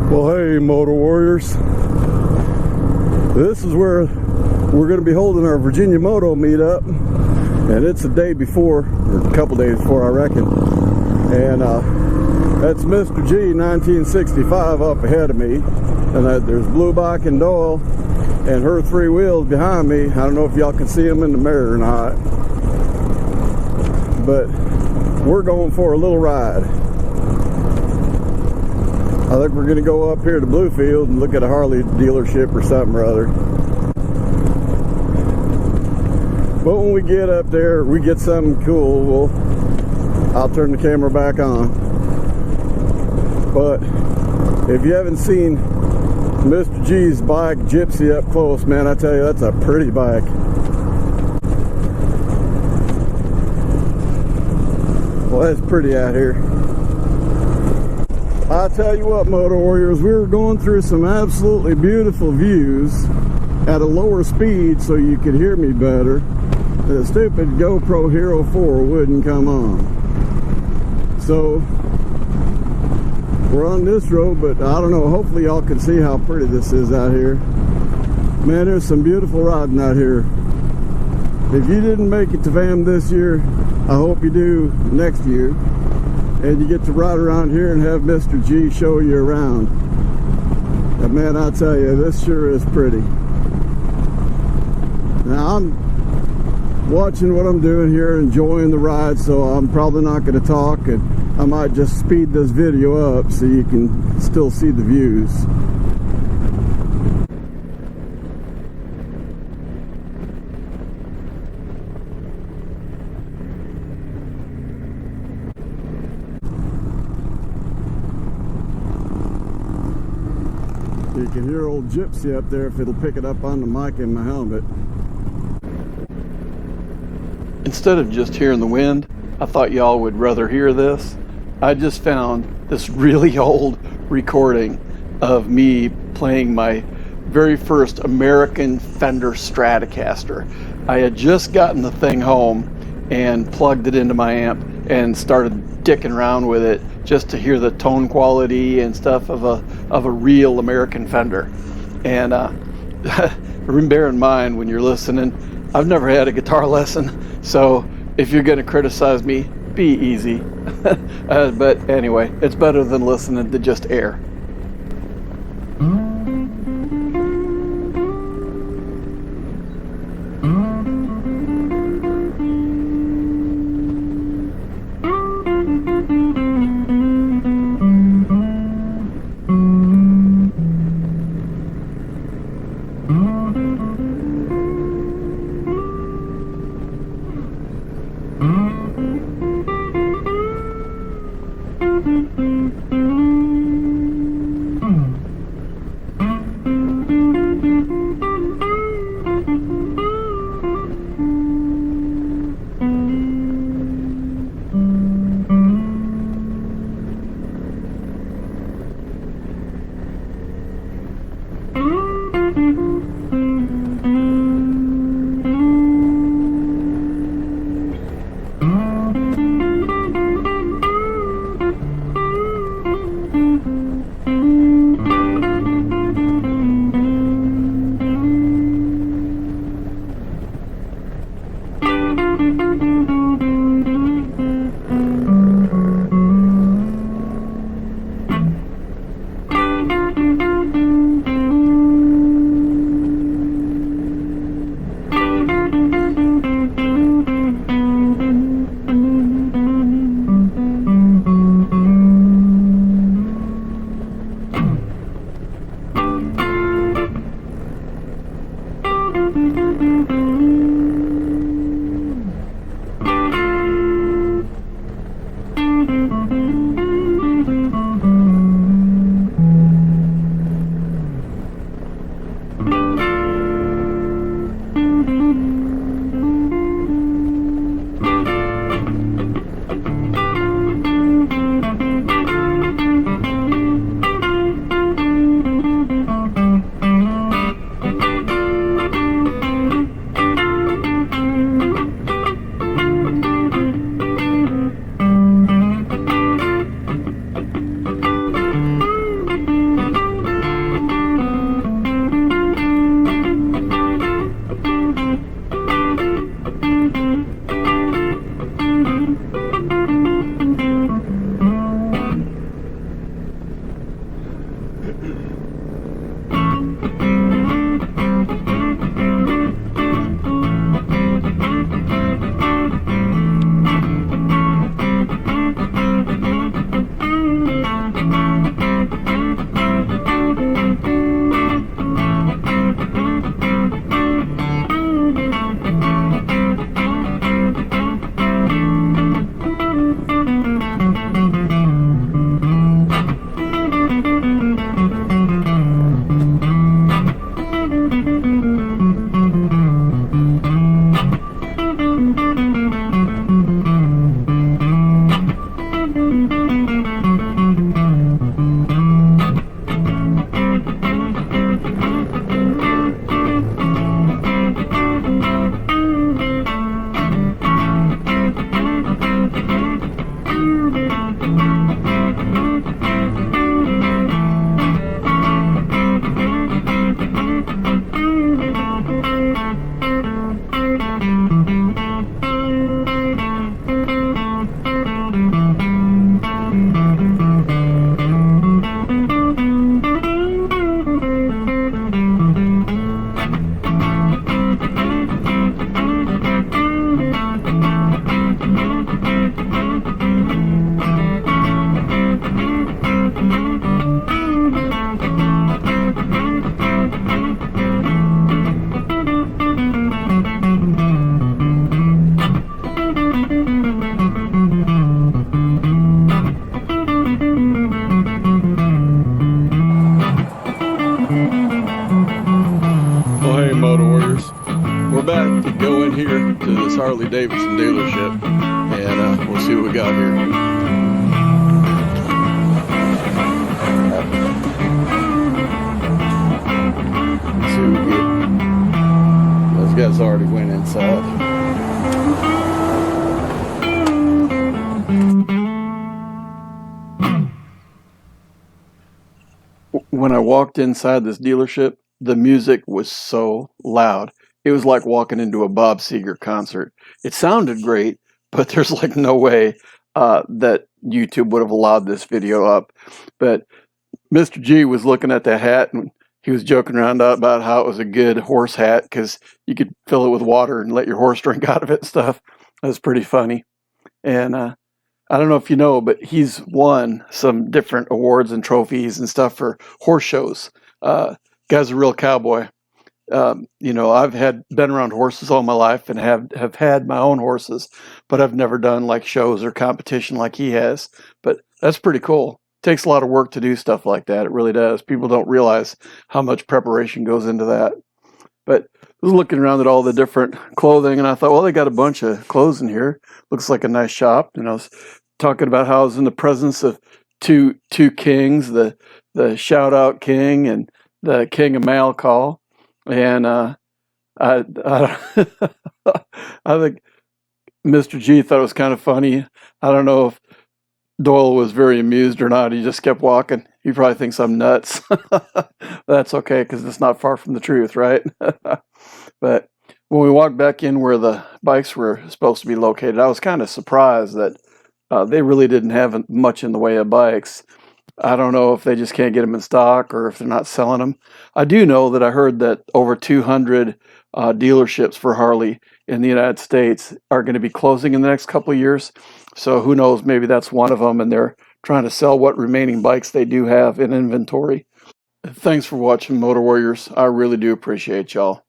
Well, hey, Motor Warriors. This is where we're going to be holding our Virginia Moto meetup, and it's a day before, or a couple days before, I reckon. And that's Mr. G 1965 up ahead of me, and there's Blue Bike and Doyle and her three wheels behind me. I don't know if y'all can see them in the mirror or not, but we're going for a little ride. I think we're going to go up here to Bluefield and look at a Harley dealership or something or other. But when we get up there, we get something cool, I'll turn the camera back on. But if you haven't seen Mr. G's bike, Gypsy, up close, man, I tell you, that's a pretty bike. Well, that's pretty out here. I tell you what, Motor Warriors, we were going through some absolutely beautiful views at a lower speed so you could hear me better. The stupid GoPro Hero 4 wouldn't come on. So we're on this road, but I don't know, hopefully y'all can see how pretty this is out here. Man, there's some beautiful riding out here. If you didn't make it to VAMM this year, I hope you do next year. And you get to ride around here and have Mr. G show you around. And man, I tell you, this sure is pretty. Now I'm watching what I'm doing here, enjoying the ride, so I'm probably not going to talk, and I might just speed this video up so you can still see the views. You can hear old Gypsy up there if it'll pick it up on the mic in my helmet. Instead of just hearing the wind, I thought y'all would rather hear this. I just found this really old recording of me playing my very first American Fender Stratocaster. I had just gotten the thing home and plugged it into my amp and started dicking around with it just to hear the tone quality and stuff of a real American Fender. And bear in mind when you're listening, I've never had a guitar lesson, so if you're going to criticize me, be easy. But anyway, it's better than listening to just air. Harley Davidson dealership, and we'll see what we got here. Let's see what we get. Those guys already went inside. When I walked inside this dealership, the music was so loud. It was like walking into a Bob Seger concert. It sounded great, but there's like no way that YouTube would have allowed this video up. But Mr. G was looking at that hat, and he was joking around about how it was a good horse hat because you could fill it with water and let your horse drink out of it and stuff. That was pretty funny. And I don't know if you know, but he's won some different awards and trophies and stuff for horse shows. Guy's a real cowboy. You know, I've been around horses all my life and have had my own horses, but I've never done like shows or competition like he has. But that's pretty cool. Takes a lot of work to do stuff like that. It really does. People don't realize how much preparation goes into that. But I was looking around at all the different clothing, and I thought, well, they got a bunch of clothes in here. Looks like a nice shop. And I was talking about how I was in the presence of two kings, the shout out king and the king of mail call. And I I think Mr. G thought it was kind of funny. I don't know if Doyle was very amused or not. He just kept walking. He probably thinks I'm nuts. That's okay, because it's not far from the truth, right? But when we walked back in where the bikes were supposed to be located, I was kind of surprised that they really didn't have much in the way of bikes. I don't know if they just can't get them in stock or if they're not selling them. I do know that I heard that over 200 dealerships for Harley in the United States are going to be closing in the next couple of years. So who knows, maybe that's one of them, and they're trying to sell what remaining bikes they do have in inventory. Thanks for watching, Motor Warriors. I really do appreciate y'all.